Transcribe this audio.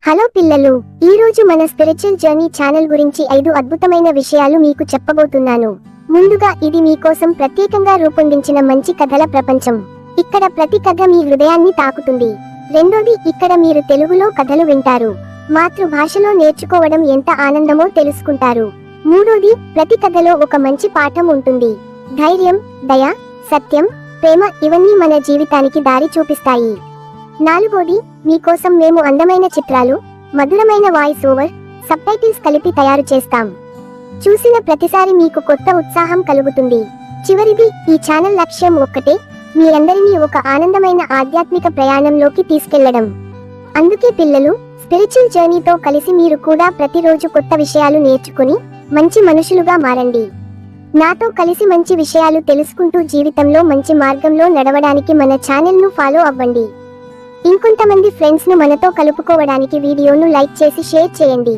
Hello పిల్లలు, ఈ రోజు మన స్పిరిచువల్ జర్నీ ఛానల్ గురించి 5 అద్భుతమైన విషయాలు మీకు చెప్పబోతున్నాను. ముందుగా ఇది మీకోసం ప్రత్యేకంగా రూపొందించిన మంచి కథల ప్రపంచం. ఇక్కడ ప్రతి కథ మీ హృదయాన్ని తాకుతుంది. రెండోది, ఇక్కడ మీరు తెలుగులో కథలు వింటారు. మాతృభాషలో నేర్చుకోవడం ఎంత ఆనందమో తెలుసుకుంటారు. మూడోది, ప్రతి కథలో ఒక మంచి పాఠం ఉంటుంది. ధైర్యం, దయ, సత్యం, ప్రేమ ఇవన్నీ మన జీవితానికి దారి చూపిస్తాయి. నాలుగోది, మీకోసం మేము అందమైన చిత్రాలు, మధురమైన వాయిస్ ఓవర్, సబ్టైటిల్స్ కలిపి తయారు చేస్తాం. చూసిన ప్రతిసారి మీకు కొత్త ఉత్సాహం కలుగుతుంది. చివరిది, ఈ ఛానల్ లక్ష్యం ఒక్కటే, మీ అందరినీ ఒక ఆనందమైన ఆధ్యాత్మిక ప్రయాణంలోకి తీసుకెళ్లడం. అందుకే పిల్లలు, స్పిరిచువల్ జర్నీతో కలిసి మీరు కూడా ప్రతిరోజు కొత్త విషయాలు నేర్చుకుని మంచి మనుషులుగా మారండి. నాతో కలిసి మంచి విషయాలు తెలుసుకుంటూ జీవితంలో మంచి మార్గంలో నడవడానికి మన ఛానల్ను ఫాలో అవ్వండి. ఇంకొంతమంది ఫ్రెండ్స్ ను మనతో కలుపుకోవడానికి వీడియోను లైక్ చేసి షేర్ చేయండి.